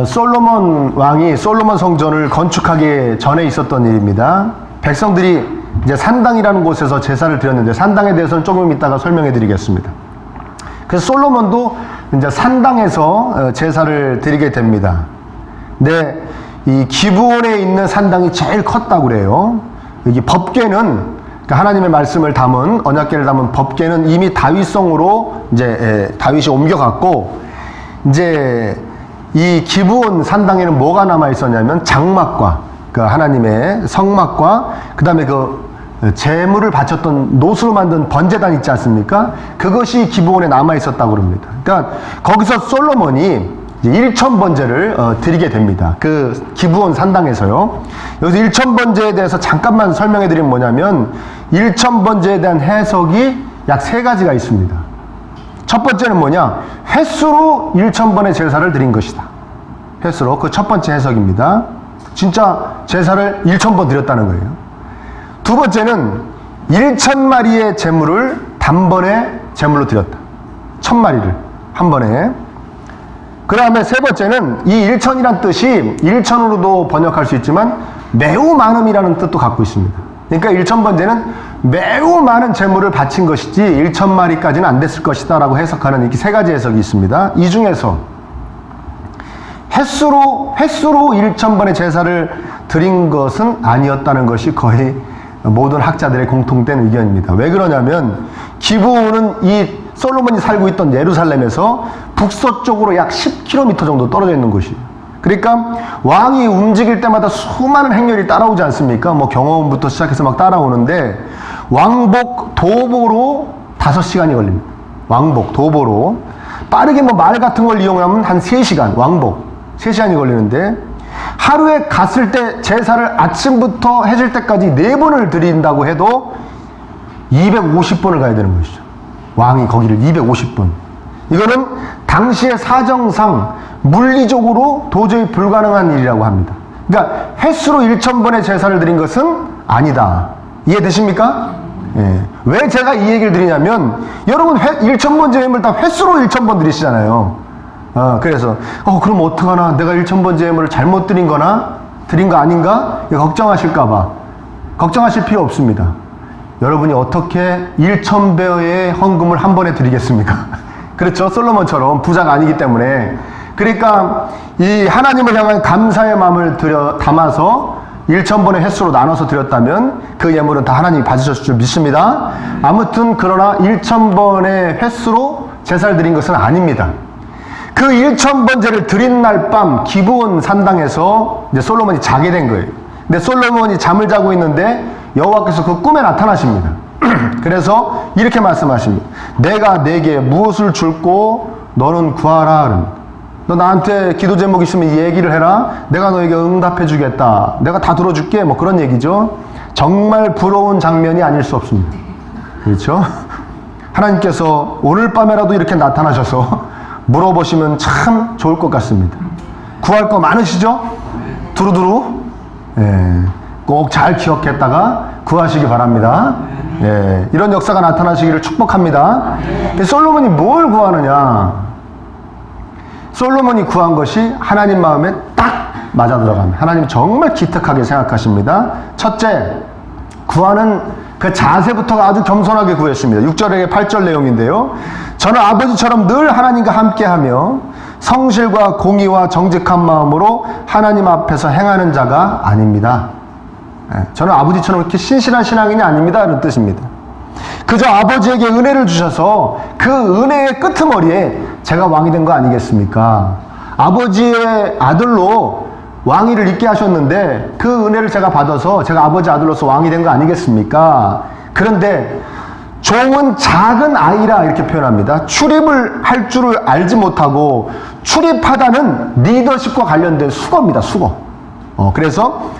솔로몬 왕이 솔로몬 성전을 건축하기 전에 있었던 일입니다. 백성들이 이제 산당이라는 곳에서 제사를 드렸는데, 산당에 대해서는 조금 이따가 설명해 드리겠습니다. 그래서 솔로몬도 이제 산당에서 제사를 드리게 됩니다. 근데 이 기브온에 있는 산당이 제일 컸다고 그래요. 여기 법궤는, 그러니까 하나님의 말씀을 담은, 언약궤를 담은 법궤는 이미 다윗성으로 이제 다윗이 옮겨갔고, 이제 이 기브온 산당에는 뭐가 남아 있었냐면 장막과 그 하나님의 성막과 그 다음에 그 제물을 바쳤던 노수로 만든 번제단 있지 않습니까? 그것이 기브온에 남아 있었다고 그럽니다. 그러니까 거기서 솔로몬이 1,000번제를 드리게 됩니다. 그 기브온 산당에서요. 여기서 1,000번제에 대해서 잠깐만 설명해 드리면 뭐냐면, 1,000번제에 대한 해석이 약 3가지가 있습니다. 첫 번째는 뭐냐? 횟수로 1,000번의 제사를 드린 것이다. 횟수로. 그 첫 번째 해석입니다. 진짜 제사를 1,000번 드렸다는 거예요. 두 번째는 1,000마리의 제물을 단번에 제물로 드렸다. 1,000마리를 한 번에. 그 다음에 세 번째는 이 1,000이란 뜻이 1,000으로도 번역할 수 있지만 매우 많음이라는 뜻도 갖고 있습니다. 그러니까 1,000번제는 매우 많은 제물을 바친 것이지 1,000마리까지는 안 됐을 것이다 라고 해석하는 이렇게 3가지 해석이 있습니다. 이 중에서 횟수로 1,000번의 제사를 드린 것은 아니었다는 것이 거의 모든 학자들의 공통된 의견입니다. 왜 그러냐면 기브온은 이 솔로몬이 살고 있던 예루살렘에서 북서쪽으로 약 10km 정도 떨어져 있는 곳이에요. 그러니까 왕이 움직일 때마다 수많은 행렬이 따라오지 않습니까? 뭐 경호원부터 시작해서 막 따라오는데, 왕복 도보로 5시간이 걸립니다. 왕복 도보로. 빠르게 뭐 말 같은 걸 이용하면 한 3시간, 왕복 3시간이 걸리는데, 하루에 갔을 때 제사를 아침부터 해질 때까지 4번을 드린다고 해도 250번을 가야 되는 것이죠. 왕이 거기를 250번. 이거는 당시의 사정상 물리적으로 도저히 불가능한 일이라고 합니다. 그러니까 횟수로 1,000번의 제사를 드린 것은 아니다. 이해되십니까? 예. 왜 제가 이 얘기를 드리냐면, 여러분 1,000번 제물을 다 횟수로 1,000번 드리시잖아요. 그래서 그럼 어떡하나, 내가 1,000번 제물을 잘못 드린 거 아닌가? 걱정하실까봐. 걱정하실 필요 없습니다. 여러분이 어떻게 1,000배의 헌금을 한 번에 드리겠습니까? 그렇죠? 솔로몬처럼 부자가 아니기 때문에. 그러니까 이 하나님을 향한 감사의 마음을 담아서 1,000번의 횟수로 나눠서 드렸다면 그 예물은 다 하나님이 받으셨을 줄 믿습니다. 아무튼 그러나 1,000번의 횟수로 제사를 드린 것은 아닙니다. 그 1,000번제를 드린 날 밤 기브온 산당에서 이제 솔로몬이 자게 된 거예요. 근데 솔로몬이 잠을 자고 있는데 여호와께서 그 꿈에 나타나십니다. 그래서 이렇게 말씀하십니다. 내가 내게 무엇을 줄고 너는 구하라. 너 나한테 기도 제목 있으면 얘기를 해라. 내가 너에게 응답해 주겠다. 내가 다 들어줄게. 뭐 그런 얘기죠. 정말 부러운 장면이 아닐 수 없습니다. 그렇죠? 하나님께서 오늘 밤에라도 이렇게 나타나셔서 물어보시면 참 좋을 것 같습니다. 구할 거 많으시죠? 두루두루. 예, 꼭 잘 기억했다가 구하시기 바랍니다. 예, 이런 역사가 나타나시기를 축복합니다. 솔로몬이 뭘 구하느냐? 솔로몬이 구한 것이 하나님 마음에 딱 맞아 들어갑니다. 하나님 정말 기특하게 생각하십니다. 첫째, 구하는 그 자세부터가 아주 겸손하게 구했습니다. 6절에 8절 내용인데요. 저는 아버지처럼 늘 하나님과 함께하며 성실과 공의와 정직한 마음으로 하나님 앞에서 행하는 자가 아닙니다. 저는 아버지처럼 이렇게 신실한 신앙인이 아닙니다. 이런 뜻입니다. 그저 아버지에게 은혜를 주셔서 그 은혜의 끄트머리에 제가 왕이 된 거 아니겠습니까? 아버지의 아들로 왕위를 있게 하셨는데 그 은혜를 제가 받아서 제가 아버지 아들로서 왕이 된 거 아니겠습니까? 그런데 종은 작은 아이라 이렇게 표현합니다. 출입을 할 줄을 알지 못하고, 출입하다는 리더십과 관련된 수거입니다. 수거. 그래서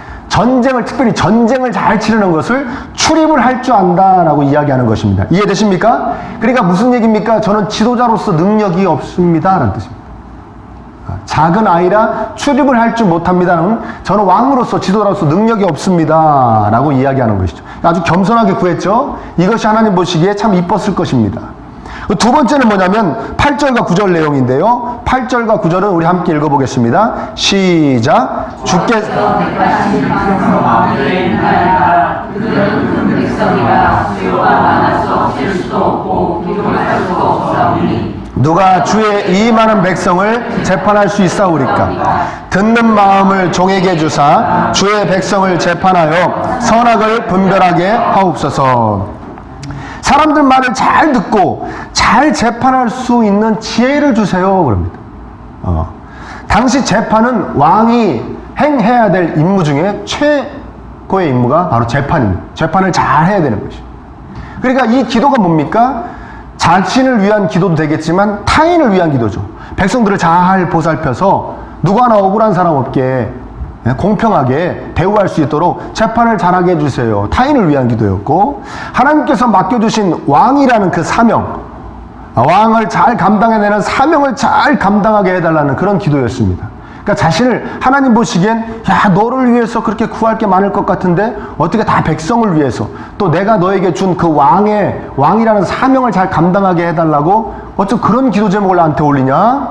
특별히 전쟁을 잘 치르는 것을 출입을 할 줄 안다라고 이야기하는 것입니다. 이해되십니까? 그러니까 무슨 얘기입니까? 저는 지도자로서 능력이 없습니다 라는 뜻입니다. 작은 아이라 출입을 할 줄 못합니다는, 저는 왕으로서 지도자로서 능력이 없습니다 라고 이야기하는 것이죠. 아주 겸손하게 구했죠. 이것이 하나님 보시기에 참 이뻤을 것입니다. 두 번째는 뭐냐면 8절과 9절 내용인데요. 8절과 9절은 우리 함께 읽어보겠습니다. 시작. 주께서 누가 주의 이 많은 백성을 재판할 수 있사오리까? 듣는 마음을 종에게 주사 주의 백성을 재판하여 선악을 분별하게 하옵소서. 사람들 말을 잘 듣고 잘 재판할 수 있는 지혜를 주세요. 그럽니다. 당시 재판은 왕이 행해야 될 임무 중에 최고의 임무가 바로 재판입니다. 재판을 잘 해야 되는 것이죠. 그러니까 이 기도가 뭡니까? 자신을 위한 기도도 되겠지만 타인을 위한 기도죠. 백성들을 잘 보살펴서 누구 하나 억울한 사람 없게 공평하게 대우할 수 있도록 재판을 잘하게 해주세요. 타인을 위한 기도였고, 하나님께서 맡겨주신 왕이라는 그 사명, 왕을 잘 감당해내는 사명을 잘 감당하게 해달라는 그런 기도였습니다. 그러니까 자신을 하나님 보시기엔 야, 너를 위해서 그렇게 구할 게 많을 것 같은데 어떻게 다 백성을 위해서 또 내가 너에게 준 그 왕이라는 사명을 잘 감당하게 해달라고 어쩜 그런 기도 제목을 나한테 올리냐?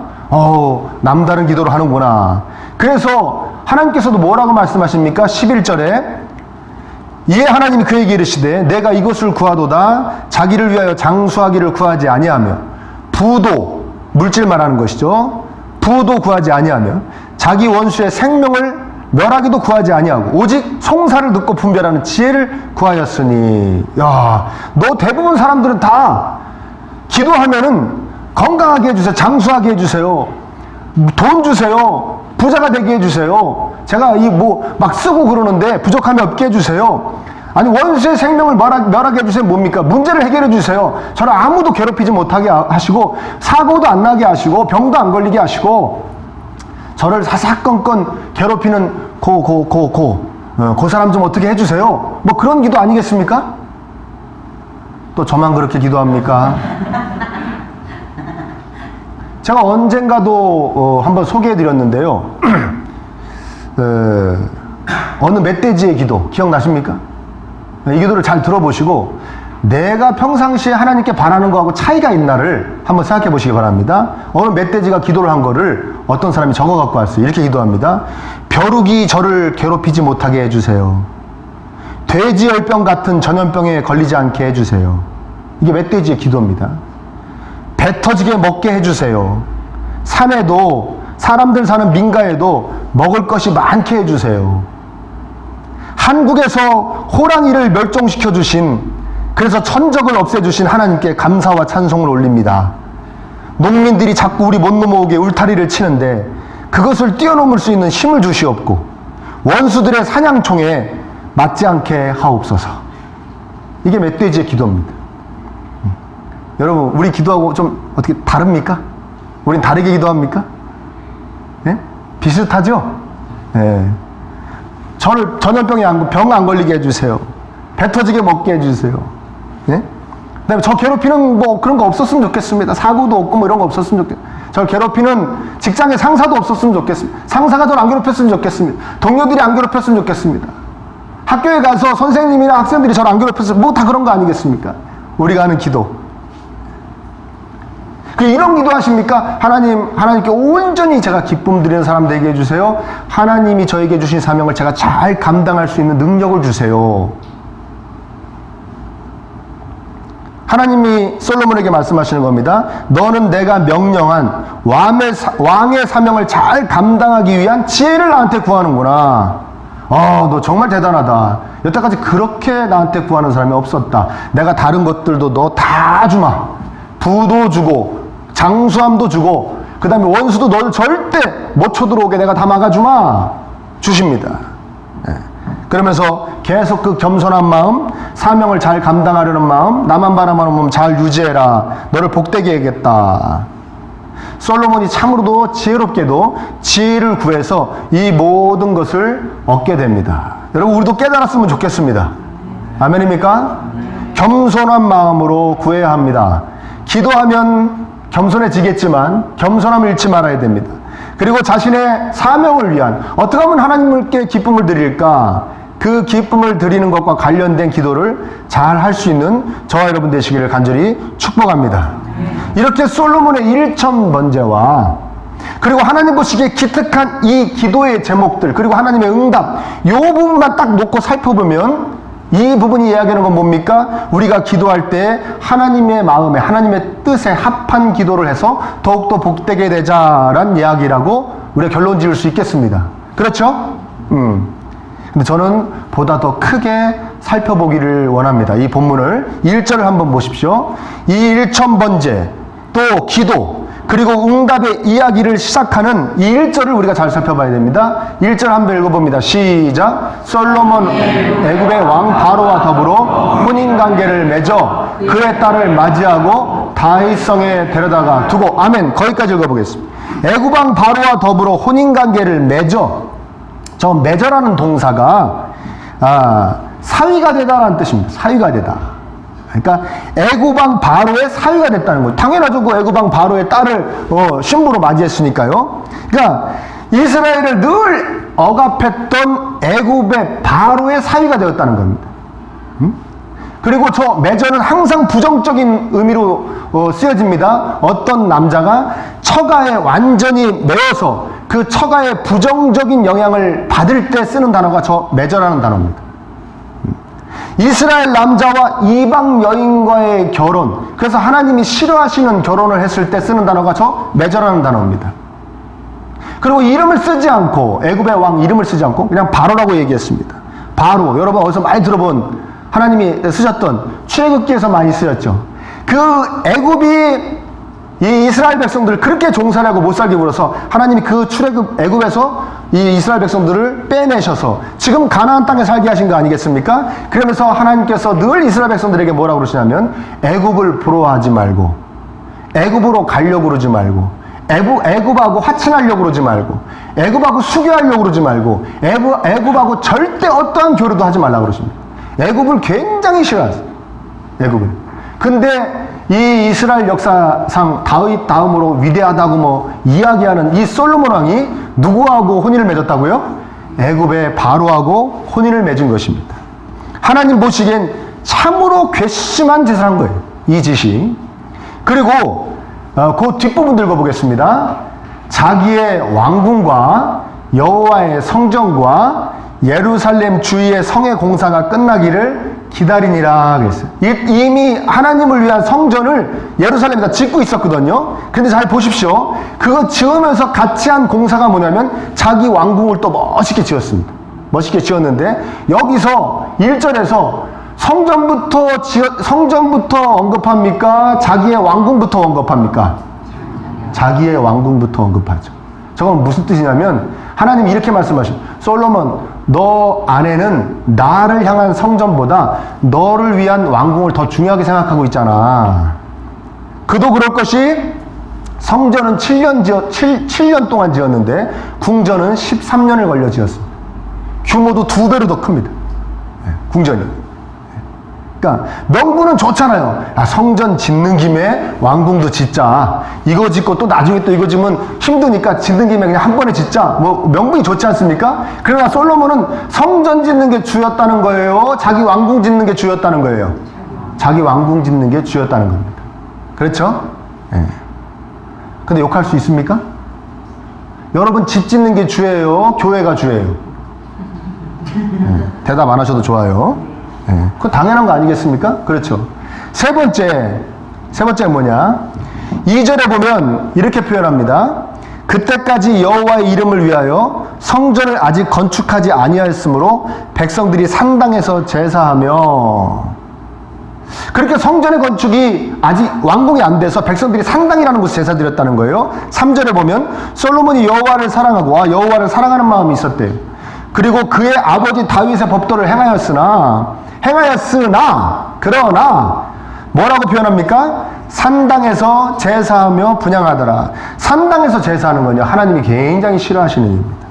남다른 기도를 하는구나. 그래서 하나님께서도 뭐라고 말씀하십니까? 11절에 이에 하나님이 그에게 이르시되 내가 이것을 구하도다 자기를 위하여 장수하기를 구하지 아니하며 부도, 물질 말하는 것이죠. 부도 구하지 아니하며 자기 원수의 생명을 멸하기도 구하지 아니하고 오직 송사를 듣고 분별하는 지혜를 구하였으니. 야, 너 대부분 사람들은 다 기도하면은 건강하게 해주세요, 장수하게 해주세요, 돈 주세요, 부자가 되게 해주세요, 제가 막 쓰고 그러는데 부족함이 없게 해주세요, 아니 원수의 생명을 멸하게 해주세요. 뭡니까? 문제를 해결해 주세요. 저를 아무도 괴롭히지 못하게 하시고 사고도 안 나게 하시고 병도 안 걸리게 하시고 저를 사사건건 괴롭히는 그 사람 좀 어떻게 해주세요. 뭐 그런 기도 아니겠습니까? 또 저만 그렇게 기도합니까? 제가 언젠가도 한번 소개해 드렸는데요. 어느 멧돼지의 기도 기억나십니까? 이 기도를 잘 들어보시고 내가 평상시에 하나님께 바라는 거하고 차이가 있나를 한번 생각해 보시기 바랍니다. 어느 멧돼지가 기도를 한 거를 어떤 사람이 적어 갖고 왔어요. 이렇게 기도합니다. 벼룩이 저를 괴롭히지 못하게 해주세요. 돼지열병 같은 전염병에 걸리지 않게 해주세요. 이게 멧돼지의 기도입니다. 배 터지게 먹게 해주세요. 산에도 사람들 사는 민가에도 먹을 것이 많게 해주세요. 한국에서 호랑이를 멸종시켜 주신, 그래서 천적을 없애주신 하나님께 감사와 찬송을 올립니다. 농민들이 자꾸 우리 못 넘어오게 울타리를 치는데 그것을 뛰어넘을 수 있는 힘을 주시옵고 원수들의 사냥총에 맞지 않게 하옵소서. 이게 멧돼지의 기도입니다. 여러분, 우리 기도하고 좀 어떻게 다릅니까? 우린 다르게 기도합니까? 네? 비슷하죠? 네. 저를 전염병에 병 안 걸리게 해주세요. 배 터지게 먹게 해주세요. 네? 그다음에 저 괴롭히는 뭐 그런 거 없었으면 좋겠습니다. 사고도 없고 뭐 이런 거 없었으면 좋겠습니다. 저를 괴롭히는 직장의 상사도 없었으면 좋겠습니다. 상사가 저를 안 괴롭혔으면 좋겠습니다. 동료들이 안 괴롭혔으면 좋겠습니다. 학교에 가서 선생님이나 학생들이 저를 안 괴롭혔으면, 뭐 다 그런 거 아니겠습니까? 우리가 하는 기도. 이런 기도 하십니까? 하나님께 온전히 제가 기쁨 드리는 사람 되게 해주세요. 하나님이 저에게 주신 사명을 제가 잘 감당할 수 있는 능력을 주세요. 하나님이 솔로몬에게 말씀하시는 겁니다. 너는 내가 명령한 왕의 사명을 잘 감당하기 위한 지혜를 나한테 구하는구나. 너 정말 대단하다. 여태까지 그렇게 나한테 구하는 사람이 없었다. 내가 다른 것들도 너 다 주마. 부도 주고 장수함도 주고 그 다음에 원수도 너를 절대 못 쳐들어오게 내가 다 막아주마. 주십니다. 네. 그러면서 계속 그 겸손한 마음, 사명을 잘 감당하려는 마음, 나만 바라보는 마음 잘 유지해라. 너를 복되게 해야겠다. 솔로몬이 참으로도 지혜롭게도 지혜를 구해서 이 모든 것을 얻게 됩니다. 여러분, 우리도 깨달았으면 좋겠습니다. 아멘입니까? 겸손한 마음으로 구해야 합니다. 기도하면 겸손해지겠지만 겸손함을 잃지 말아야 됩니다. 그리고 자신의 사명을 위한, 어떻게 하면 하나님께 기쁨을 드릴까, 그 기쁨을 드리는 것과 관련된 기도를 잘 할 수 있는 저와 여러분 되시기를 간절히 축복합니다. 이렇게 솔로몬의 일천번제와 그리고 하나님 보시기에 기특한 이 기도의 제목들, 그리고 하나님의 응답, 이 부분만 딱 놓고 살펴보면 이 부분이 이야기하는 건 뭡니까? 우리가 기도할 때 하나님의 마음에, 하나님의 뜻에 합한 기도를 해서 더욱더 복되게 되자라는 이야기라고 우리가 결론 지을 수 있겠습니다. 그렇죠? 근데 저는 보다 더 크게 살펴보기를 원합니다. 이 본문을 1절을 한번 보십시오. 이 일천번제, 또 기도, 그리고 응답의 이야기를 시작하는 이 1절을 우리가 잘 살펴봐야 됩니다. 1절 한번 읽어봅니다. 시작. 솔로몬 애굽의 왕 바로와 더불어 혼인관계를 맺어 그의 딸을 맞이하고 다윗성에 데려다가 두고. 아멘. 거기까지 읽어보겠습니다. 애굽 왕 바로와 더불어 혼인관계를 맺어. 저 맺어라는 동사가 사위가 되다라는 뜻입니다. 사위가 되다. 그러니까 애굽왕 바로의 사위가 됐다는 거예요. 당연하죠. 그 애굽왕 바로의 딸을 신부로 맞이했으니까요. 그러니까 이스라엘을 늘 억압했던 애굽의 바로의 사위가 되었다는 겁니다. 그리고 저 맺어는 항상 부정적인 의미로 쓰여집니다. 어떤 남자가 처가에 완전히 매여서 그 처가의 부정적인 영향을 받을 때 쓰는 단어가 저 맺어라는 단어입니다. 이스라엘 남자와 이방 여인과의 결혼, 그래서 하나님이 싫어하시는 결혼을 했을 때 쓰는 단어가 저 맺어라는 단어입니다. 그리고 이름을 쓰지 않고, 애굽의 왕 이름을 쓰지 않고 그냥 바로라고 얘기했습니다. 바로, 여러분 어디서 많이 들어본, 하나님이 쓰셨던 출애굽기에서 많이 쓰였죠. 그 애굽이 이 이스라엘 백성들을 그렇게 종살이하고 못살게 굴어서 하나님이 그 애굽에서 이 이스라엘 백성들을 빼내셔서 지금 가나안 땅에 살게 하신 거 아니겠습니까? 그러면서 하나님께서 늘 이스라엘 백성들에게 뭐라고 그러시냐면 애굽을 부러워하지 말고, 애굽으로 가려고 그러지 말고, 애굽하고 화친하려고 그러지 말고, 애굽하고 수교하려고 그러지 말고, 애굽하고 절대 어떠한 교류도 하지 말라고 그러십니다. 애굽을 굉장히 싫어하세요. 애굽을. 근데 이 이스라엘 역사상 다윗 다음으로 위대하다고 이야기하는 이 솔로몬 왕이 누구하고 혼인을 맺었다고요? 애굽의 바로하고 혼인을 맺은 것입니다. 하나님 보시기엔 참으로 괘씸한 짓을 한 거예요. 이 짓이. 그리고 그 뒷부분 읽어보겠습니다. 자기의 왕궁과 여호와의 성전과 예루살렘 주위의 성의 공사가 끝나기를 기다리니라 그랬어요. 이미 하나님을 위한 성전을 예루살렘에다 짓고 있었거든요. 그런데 잘 보십시오. 그거 지으면서 같이 한 공사가 뭐냐면 자기 왕궁을 또 멋있게 지었습니다. 멋있게 지었는데 여기서 1절에서 성전부터 언급합니까? 자기의 왕궁부터 언급합니까? 자기의 왕궁부터 언급하죠. 저건 무슨 뜻이냐면 하나님이 이렇게 말씀하십니다. 솔로몬, 너 아내는 나를 향한 성전보다 너를 위한 왕궁을 더 중요하게 생각하고 있잖아. 그도 그럴 것이 성전은 7년 동안 지었는데 궁전은 13년을 걸려 지었습니다. 규모도 2배로 더 큽니다. 궁전이. 그러니까 명분은 좋잖아요. 성전 짓는 김에 왕궁도 짓자. 이거 짓고 또 나중에 또 이거 짓면 힘드니까 짓는 김에 그냥 한 번에 짓자. 명분이 좋지 않습니까? 그러나 솔로몬은 성전 짓는 게 주였다는 거예요? 자기 왕궁 짓는 게 주였다는 거예요? 자기 왕궁 짓는 게 주였다는 겁니다. 그렇죠? 네. 근데 욕할 수 있습니까? 여러분 집 짓는 게 주예요? 교회가 주예요? 네. 대답 안 하셔도 좋아요. 네. 그건 당연한 거 아니겠습니까? 그렇죠. 세 번째는 뭐냐? 2절에 보면 이렇게 표현합니다. 그때까지 여호와의 이름을 위하여 성전을 아직 건축하지 아니하였으므로 백성들이 산당에서 제사하며. 그렇게 성전의 건축이 아직 완공이 안 돼서 백성들이 산당이라는 곳에 제사 드렸다는 거예요. 3절에 보면 솔로몬이 여호와를 사랑하고 여호와를 사랑하는 마음이 있었대요. 그리고 그의 아버지 다윗의 법도를 그러나 뭐라고 표현합니까? 산당에서 제사하며 분향하더라. 산당에서 제사하는 건요, 하나님이 굉장히 싫어하시는 일입니다.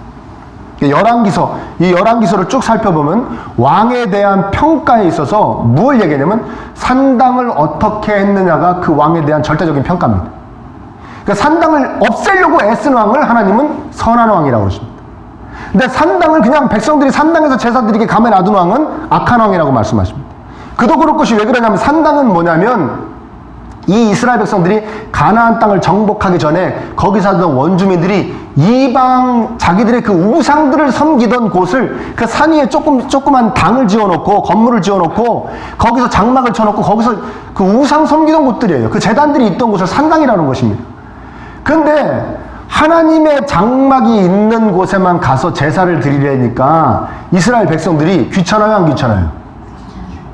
이 열왕기서를 쭉 살펴보면 왕에 대한 평가에 있어서 무엇을 얘기하냐면 산당을 어떻게 했느냐가 그 왕에 대한 절대적인 평가입니다. 그러니까 산당을 없애려고 애쓴 왕을 하나님은 선한 왕이라고 그러십니다. 근데 산당을 그냥 백성들이 산당에서 제사 드리게 가만히 놔둔 왕은 악한 왕이라고 말씀하십니다. 그도 그럴 것이 왜 그러냐면 산당은 뭐냐면 이 이스라엘 백성들이 가나안 땅을 정복하기 전에 거기 살던 원주민들이 이방 자기들의 그 우상들을 섬기던 곳을 그 산 위에 조그만 당을 지어놓고 건물을 지어놓고 거기서 장막을 쳐놓고 거기서 그 우상 섬기던 곳들이에요. 그 제단들이 있던 곳을 산당이라는 것입니다. 근데 하나님의 장막이 있는 곳에만 가서 제사를 드리려니까 이스라엘 백성들이 귀찮아요, 안 귀찮아요?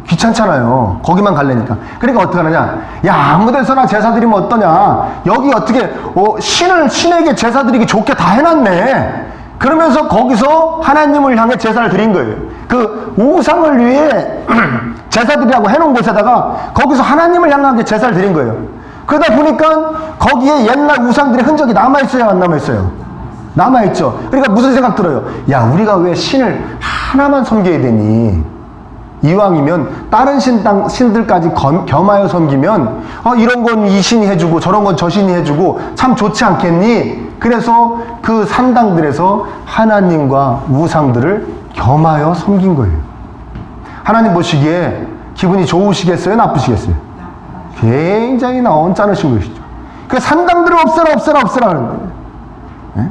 귀찮잖아요. 거기만 가려니까. 그러니까 어떻게 하느냐? 야, 아무 데서나 제사 드리면 어떠냐? 여기 어떻게 신에게 제사 드리기 좋게 다 해놨네. 그러면서 거기서 하나님을 향해 제사를 드린 거예요. 그 우상을 위해 제사 드리라고 해놓은 곳에다가 거기서 하나님을 향하게 제사를 드린 거예요. 그러다 보니까 거기에 옛날 우상들의 흔적이 남아있어요, 안 남아있어요? 남아있죠. 그러니까 무슨 생각 들어요? 야, 우리가 왜 신을 하나만 섬겨야 되니? 이왕이면 다른 신들까지 겸하여 섬기면 이런 건 이 신이 해주고 저런 건 저 신이 해주고 참 좋지 않겠니? 그래서 그 산당들에서 하나님과 우상들을 겸하여 섬긴 거예요. 하나님 보시기에 기분이 좋으시겠어요? 나쁘시겠어요? 굉장히 언짢으신 것이죠. 그 산당들을 없애라 하는 거예요. 네?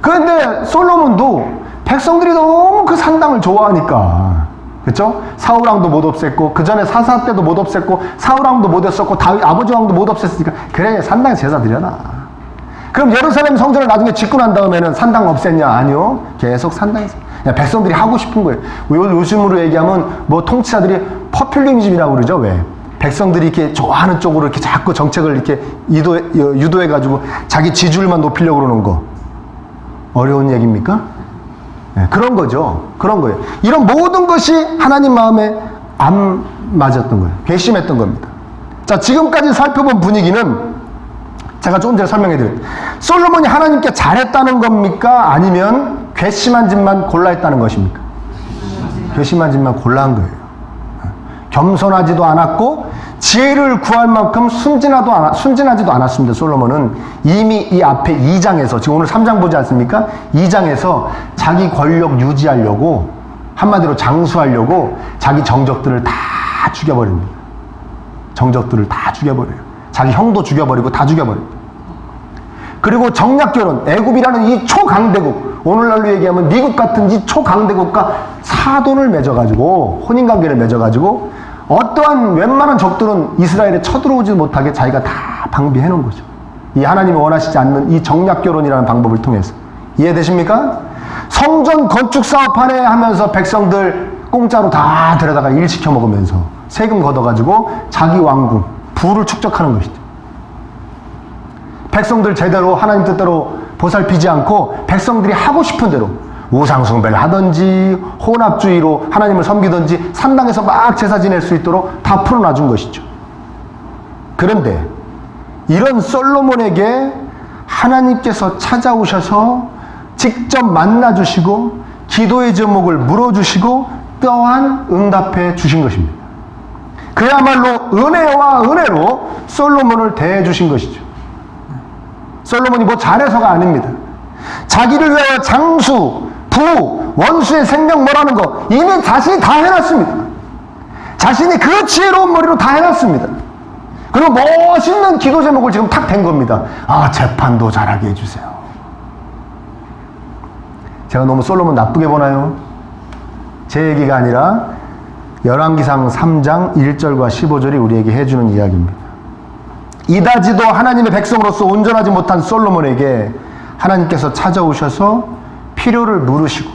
그런데 솔로몬도 백성들이 너무 그 산당을 좋아하니까, 그렇죠? 사울왕도 못 없앴고 그 전에 사사 때도 못 없앴고 사울왕도 못 없앴고 다윗 아버지 왕도 못 없앴으니까 그래, 산당에 제사 드려라. 그럼 예루살렘 성전을 나중에 짓고 난 다음에는 산당 없앴냐? 아니요, 계속 산당에서 백성들이 하고 싶은 거예요. 요즘으로 얘기하면 뭐 통치자들이 퍼퓰리즘이라고 그러죠. 왜? 백성들이 이렇게 좋아하는 쪽으로 이렇게 자꾸 정책을 이렇게 유도해가지고 자기 지지율만 높이려고 그러는 거. 어려운 얘기입니까? 네, 그런 거죠. 그런 거예요. 이런 모든 것이 하나님 마음에 안 맞았던 거예요. 괘씸했던 겁니다. 자, 지금까지 살펴본 분위기는 제가 조금 전에 설명해 드렸죠. 솔로몬이 하나님께 잘했다는 겁니까? 아니면 괘씸한 짓만 골라 했다는 것입니까? 괘씸한 짓만 골라 한 거예요. 겸손하지도 않았고 지혜를 구할 만큼 순진하지도 않았습니다. 솔로몬은 이미 이 앞에 2장에서, 지금 오늘 3장 보지 않습니까? 2장에서 자기 권력 유지하려고, 한마디로 장수하려고 자기 정적들을 다 죽여버립니다. 정적들을 다 죽여버려요. 자기 형도 죽여버리고 다 죽여버립니다. 그리고 정략결혼, 애굽이라는 이 초강대국, 오늘날로 얘기하면 미국 같은 이 초강대국과 사돈을 맺어가지고, 혼인관계를 맺어가지고 어떠한 웬만한 적들은 이스라엘에 쳐들어오지 못하게 자기가 다 방비해 놓은 거죠. 이 하나님이 원하시지 않는 이 정략결혼이라는 방법을 통해서. 이해되십니까? 성전 건축 사업하네 하면서 백성들 공짜로 다 데려다가 일 시켜 먹으면서 세금 걷어가지고 자기 왕궁, 부를 축적하는 것이죠. 백성들 제대로 하나님 뜻대로 보살피지 않고 백성들이 하고 싶은 대로 우상숭배를 하든지 혼합주의로 하나님을 섬기든지 산당에서 막 제사 지낼 수 있도록 다 풀어놔준 것이죠. 그런데 이런 솔로몬에게 하나님께서 찾아오셔서 직접 만나주시고 기도의 제목을 물어주시고 또한 응답해 주신 것입니다. 그야말로 은혜와 은혜로 솔로몬을 대해주신 것이죠. 솔로몬이 뭐 잘해서가 아닙니다. 자기를 위하여 장수, 부, 원수의 생명 뭐라는 거 이미 자신이 다 해놨습니다. 자신이 그 지혜로운 머리로 다 해놨습니다. 그리고 멋있는 기도 제목을 지금 탁 댄 겁니다. 아, 재판도 잘하게 해주세요. 제가 너무 솔로몬 나쁘게 보나요? 제 얘기가 아니라 열왕기상 3장 1절과 15절이 우리에게 해주는 이야기입니다. 이다지도 하나님의 백성으로서 온전하지 못한 솔로몬에게 하나님께서 찾아오셔서 필요를 물으시고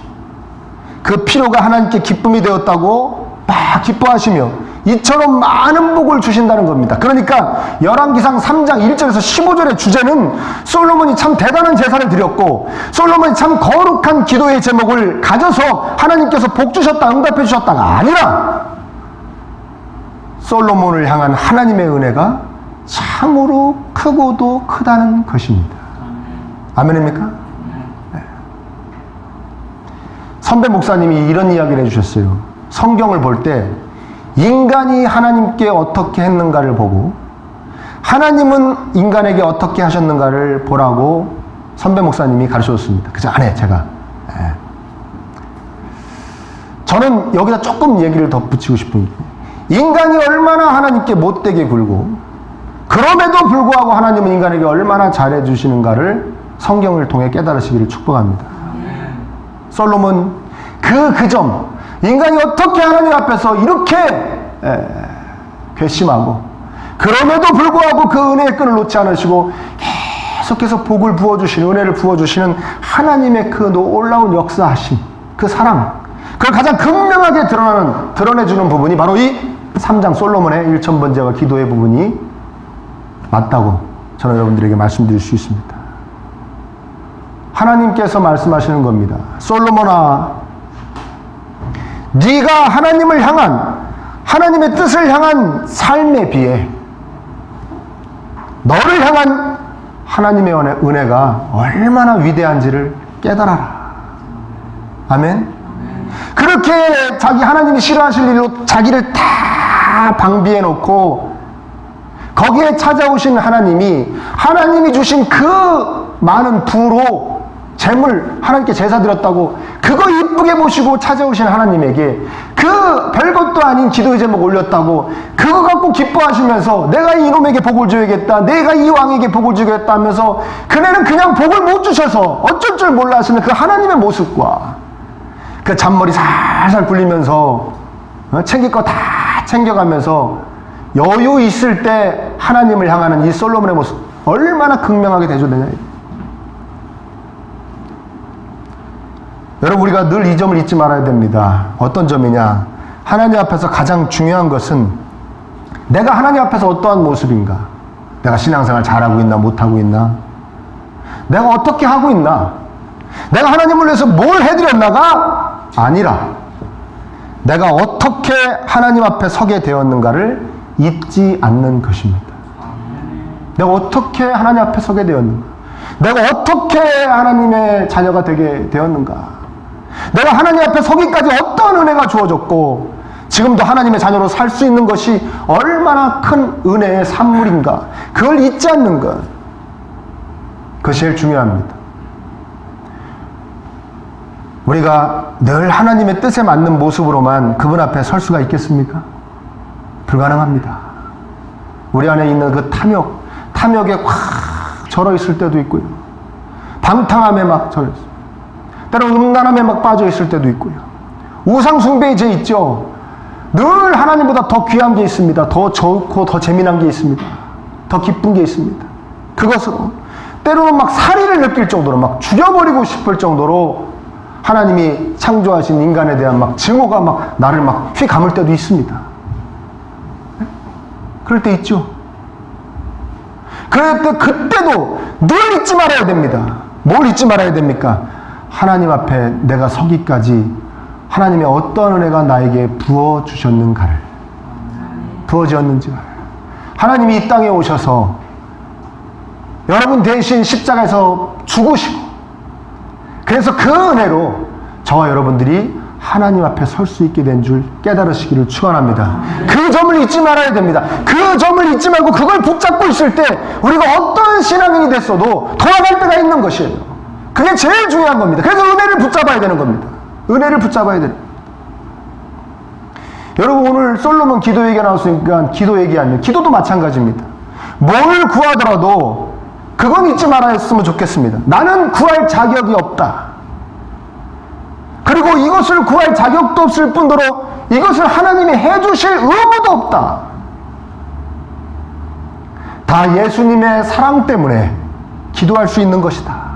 그 필요가 하나님께 기쁨이 되었다고 막 기뻐하시며 이처럼 많은 복을 주신다는 겁니다. 그러니까 열왕기상 3장 1절에서 15절의 주제는 솔로몬이 참 대단한 제사를 드렸고 솔로몬이 참 거룩한 기도의 제목을 가져서 하나님께서 복 주셨다, 응답해 주셨다가 아니라 솔로몬을 향한 하나님의 은혜가 참으로 크고도 크다는 것입니다. 아멘입니까? 네. 선배 목사님이 이런 이야기를 해주셨어요. 성경을 볼 때 인간이 하나님께 어떻게 했는가를 보고 하나님은 인간에게 어떻게 하셨는가를 보라고 선배 목사님이 가르쳐줬습니다. 그죠? 안 해, 제가. 네. 저는 여기다 조금 얘기를 덧붙이고 싶은 게 인간이 얼마나 하나님께 못되게 굴고 그럼에도 불구하고 하나님은 인간에게 얼마나 잘해주시는가를 성경을 통해 깨달으시기를 축복합니다. 솔로몬 그 점, 인간이 어떻게 하나님 앞에서 이렇게 괘씸하고 그럼에도 불구하고 그 은혜의 끈을 놓지 않으시고 계속해서 복을 부어주시는, 은혜를 부어주시는 하나님의 그 놀라운 역사하심, 그 사랑, 그걸 가장 극명하게 드러내주는 부분이 바로 이 3장 솔로몬의 1000번제와 기도의 부분이 맞다고 저는 여러분들에게 말씀드릴 수 있습니다. 하나님께서 말씀하시는 겁니다. 솔로몬아, 네가 하나님을 향한, 하나님의 뜻을 향한 삶에 비해 너를 향한 하나님의 은혜가 얼마나 위대한지를 깨달아라. 아멘. 그렇게 자기 하나님이 싫어하실 일로 자기를 다 방비해 놓고 거기에 찾아오신 하나님이 주신 그 많은 부로 재물, 하나님께 제사 드렸다고 그거 이쁘게 보시고 찾아오신 하나님에게 그 별것도 아닌 기도의 제목 올렸다고 그거 갖고 기뻐하시면서 내가 이놈에게 복을 줘야겠다, 내가 이 왕에게 복을 주겠다 하면서 그네는 그냥 복을 못 주셔서 어쩔 줄 몰라 하시는 그 하나님의 모습과 그 잔머리 살살 굴리면서 챙길 거 다 챙겨가면서 여유 있을 때 하나님을 향하는 이 솔로몬의 모습 얼마나 극명하게 대조되냐. 여러분, 우리가 늘 이 점을 잊지 말아야 됩니다. 어떤 점이냐? 하나님 앞에서 가장 중요한 것은 내가 하나님 앞에서 어떠한 모습인가? 내가 신앙생활 잘하고 있나 못하고 있나? 내가 어떻게 하고 있나? 내가 하나님을 위해서 뭘 해드렸나가 아니라 내가 어떻게 하나님 앞에 서게 되었는가를 잊지 않는 것입니다. 내가 어떻게 하나님 앞에 서게 되었는가? 내가 어떻게 하나님의 자녀가 되게 되었는가? 내가 하나님 앞에 서기까지 어떤 은혜가 주어졌고 지금도 하나님의 자녀로 살 수 있는 것이 얼마나 큰 은혜의 산물인가? 그걸 잊지 않는 것, 그것이 제일 중요합니다. 우리가 늘 하나님의 뜻에 맞는 모습으로만 그분 앞에 설 수가 있겠습니까? 불가능합니다. 우리 안에 있는 그 탐욕에 확 절어 있을 때도 있고요. 방탕함에 막 절어 있어요. 때로는 음란함에 막 빠져 있을 때도 있고요. 우상 숭배의 죄 있죠. 늘 하나님보다 더 귀한 게 있습니다. 더 좋고 더 재미난 게 있습니다. 더 기쁜 게 있습니다. 그것으로 때로는 막 살인을 느낄 정도로 막 죽여버리고 싶을 정도로 하나님이 창조하신 인간에 대한 막 증오가 막 나를 막 휘감을 때도 있습니다. 그럴 때 있죠. 그럴 때 그때도 늘 잊지 말아야 됩니다. 뭘 잊지 말아야 됩니까? 하나님 앞에 내가 서기까지 하나님의 어떤 은혜가 나에게 부어주셨는가를, 부어지었는지를. 하나님이 이 땅에 오셔서 여러분 대신 십자가에서 죽으시고 그래서 그 은혜로 저와 여러분들이 하나님 앞에 설 수 있게 된 줄 깨달으시기를 축원합니다. 그 점을 잊지 말아야 됩니다. 그 점을 잊지 말고 그걸 붙잡고 있을 때 우리가 어떤 신앙인이 됐어도 돌아갈 때가 있는 것이에요. 그게 제일 중요한 겁니다. 그래서 은혜를 붙잡아야 되는 겁니다. 은혜를 붙잡아야 돼요. 여러분, 오늘 솔로몬 기도 얘기가 나왔으니까 기도 얘기하면 기도도 마찬가지입니다. 뭘 구하더라도 그건 잊지 말았으면 좋겠습니다. 나는 구할 자격이 없다. 그리고 이것을 구할 자격도 없을 뿐더러 이것을 하나님이 해주실 의무도 없다. 다 예수님의 사랑 때문에 기도할 수 있는 것이다.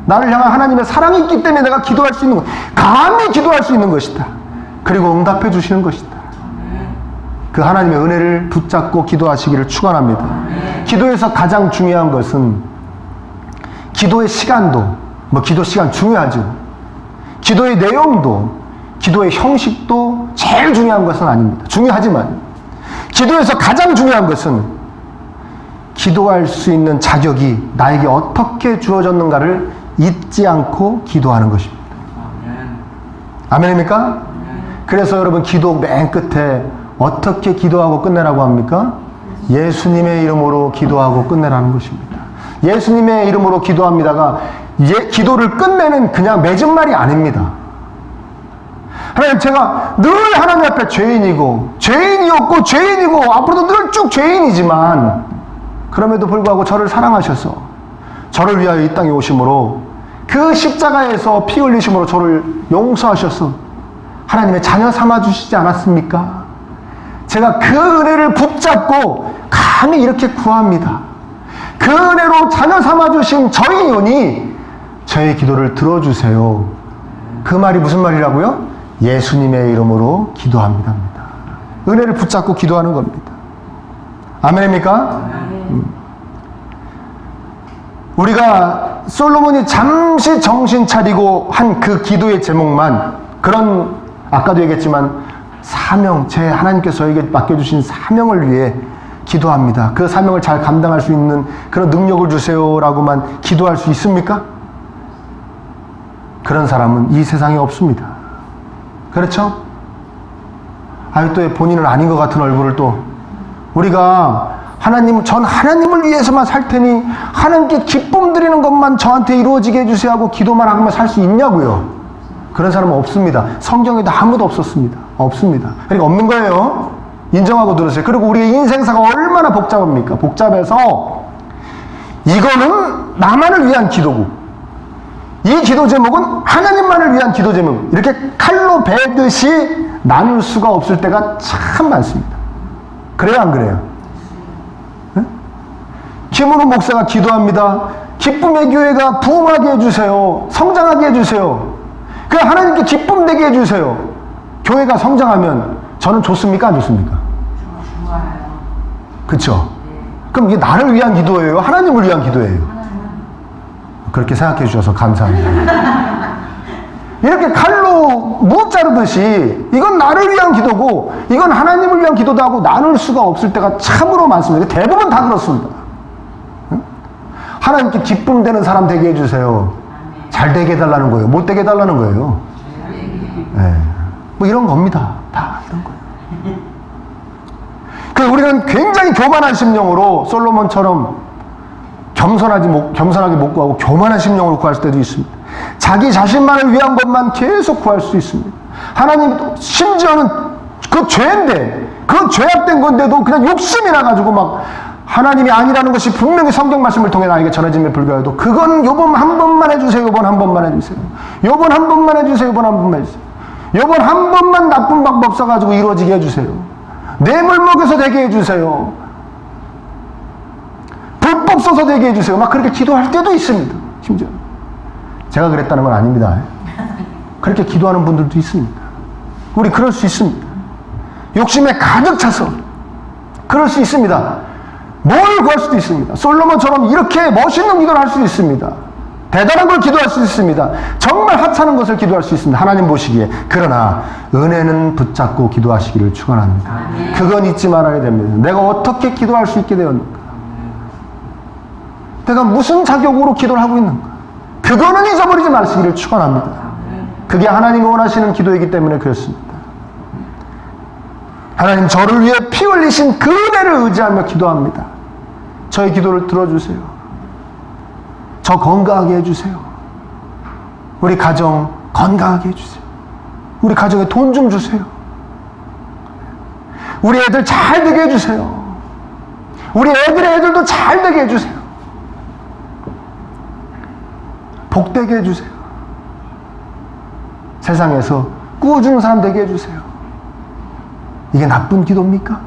나를 향한 하나님의 사랑이 있기 때문에 내가 기도할 수 있는 것, 감히 기도할 수 있는 것이다. 그리고 응답해 주시는 것이다. 그 하나님의 은혜를 붙잡고 기도하시기를 축원합니다. 기도에서 가장 중요한 것은 기도의 시간도, 기도 시간 중요하죠. 기도의 내용도, 기도의 형식도 제일 중요한 것은 아닙니다. 중요하지만 기도에서 가장 중요한 것은 기도할 수 있는 자격이 나에게 어떻게 주어졌는가를 잊지 않고 기도하는 것입니다. 아멘입니까? 그래서 여러분, 기도 맨 끝에 어떻게 기도하고 끝내라고 합니까? 예수님의 이름으로 기도하고 끝내라는 것입니다. 예수님의 이름으로 기도합니다가 기도를 끝내는 그냥 맺은 말이 아닙니다. 하나님, 제가 늘 하나님 앞에 죄인이었고 죄인이고 앞으로도 늘 쭉 죄인이지만 그럼에도 불구하고 저를 사랑하셔서 저를 위하여 이 땅에 오심으로 그 십자가에서 피 흘리심으로 저를 용서하셔서 하나님의 자녀 삼아주시지 않았습니까? 제가 그 은혜를 붙잡고 감히 이렇게 구합니다. 그 은혜로 자녀 삼아주신 저희이오니 저의 기도를 들어주세요. 그 말이 무슨 말이라고요? 예수님의 이름으로 기도합니다. 은혜를 붙잡고 기도하는 겁니다. 아멘입니까? 우리가 솔로몬이 잠시 정신 차리고 한 그 기도의 제목만, 그런 아까도 얘기했지만 사명, 제 하나님께서 저에게 맡겨주신 사명을 위해 기도합니다. 그 사명을 잘 감당할 수 있는 그런 능력을 주세요라고만 기도할 수 있습니까? 그런 사람은 이 세상에 없습니다. 그렇죠? 아유, 또 본인은 아닌 것 같은 얼굴을 또, 우리가 전 하나님을 위해서만 살 테니 하나님께 기쁨 드리는 것만 저한테 이루어지게 해주세요 하고 기도만 하면 살 수 있냐고요? 그런 사람은 없습니다. 성경에도 아무도 없었습니다. 없습니다. 그러니까 없는 거예요. 인정하고 들으세요. 그리고 우리의 인생사가 얼마나 복잡합니까? 복잡해서 이거는 나만을 위한 기도고, 이 기도 제목은 하나님만을 위한 기도 제목, 이렇게 칼로 베듯이 나눌 수가 없을 때가 참 많습니다. 그래요, 안 그래요? 김은호 목사가 기도합니다. 기쁨의 교회가 부흥하게 해주세요. 성장하게 해주세요. 그 하나님께 기쁨 되게 해주세요. 교회가 성장하면 저는 좋습니까? 안 좋습니까? 좋아요. 그쵸? 그럼 이게 나를 위한 기도예요? 하나님을 위한 기도예요? 그렇게 생각해 주셔서 감사합니다. 이렇게 칼로 무 자르듯이 이건 나를 위한 기도고 이건 하나님을 위한 기도도 하고 나눌 수가 없을 때가 참으로 많습니다. 대부분 다 그렇습니다. 하나님께 기쁨 되는 사람 되게 해주세요. 잘 되게 해달라는 거예요. 못 되게 해달라는 거예요. 네. 뭐 이런 겁니다. 다 이런 거예요. 그래서 우리는 굉장히 교만한 심령으로 솔로몬처럼 겸손하게 못 구하고 교만한 심령으로 구할 때도 있습니다. 자기 자신만을 위한 것만 계속 구할 수 있습니다. 하나님, 심지어는 그 죄인데, 그 죄악된 건데도 그냥 욕심이 나가지고 막 하나님이 아니라는 것이 분명히 성경 말씀을 통해 나에게 전해짐에 불구하고 그건 요번 한 번만 해주세요. 요번 한 번만 해주세요. 요번 한 번만 해주세요. 요번 한 번만 해주세요. 요번 한 번만 나쁜 방법 써가지고 이루어지게 해주세요. 뇌물 먹여서 되게 해주세요. 불법 써서 되게 해주세요. 막 그렇게 기도할 때도 있습니다. 심지어 제가 그랬다는 건 아닙니다. 그렇게 기도하는 분들도 있습니다. 우리 그럴 수 있습니다. 욕심에 가득 차서 그럴 수 있습니다. 뭘 구할 수도 있습니다. 솔로몬처럼 이렇게 멋있는 기도를 할 수 있습니다. 대단한 걸 기도할 수 있습니다. 정말 하찮은 것을 기도할 수 있습니다. 하나님 보시기에. 그러나 은혜는 붙잡고 기도하시기를 축원합니다. 그건 잊지 말아야 됩니다. 내가 어떻게 기도할 수 있게 되었는가? 내가 무슨 자격으로 기도를 하고 있는가? 그거는 잊어버리지 마시기를 축원합니다. 그게 하나님이 원하시는 기도이기 때문에 그렇습니다. 하나님, 저를 위해 피 흘리신 그 은혜를 의지하며 기도합니다. 저의 기도를 들어주세요. 저 건강하게 해주세요. 우리 가정 건강하게 해주세요. 우리 가정에 돈 좀 주세요. 우리 애들 잘 되게 해주세요. 우리 애들의 애들도 잘 되게 해주세요. 복되게 해주세요. 세상에서 꾸어주는 사람 되게 해주세요. 이게 나쁜 기도입니까?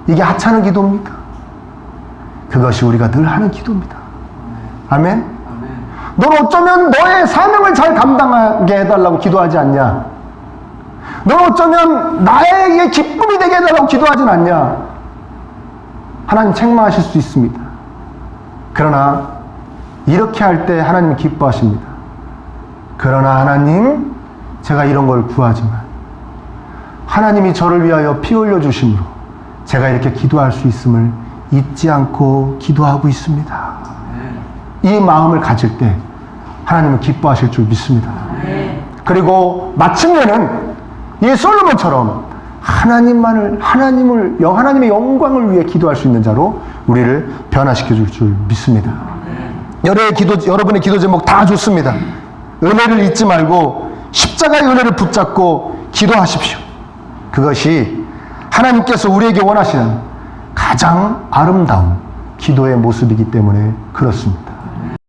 이게 하찮은 기도입니까? 그것이 우리가 늘 하는 기도입니다. 아멘? 넌 어쩌면 너의 사명을 잘 감당하게 해달라고 기도하지 않냐? 넌 어쩌면 나에게 기쁨이 되게 해달라고 기도하진 않냐? 하나님 책망하실 수 있습니다. 그러나 이렇게 할 때 하나님 기뻐하십니다. 그러나 하나님, 제가 이런 걸 구하지만 하나님이 저를 위하여 피 흘려주심으로 제가 이렇게 기도할 수 있음을 잊지 않고 기도하고 있습니다. 이 마음을 가질 때 하나님은 기뻐하실 줄 믿습니다. 그리고 마침내는 이 솔로몬처럼 하나님의 영광을 위해 기도할 수 있는 자로 우리를 변화시켜 줄 줄 믿습니다. 여러분의 기도 제목 다 좋습니다. 은혜를 잊지 말고 십자가의 은혜를 붙잡고 기도하십시오. 그것이 하나님께서 우리에게 원하시는 가장 아름다운 기도의 모습이기 때문에 그렇습니다.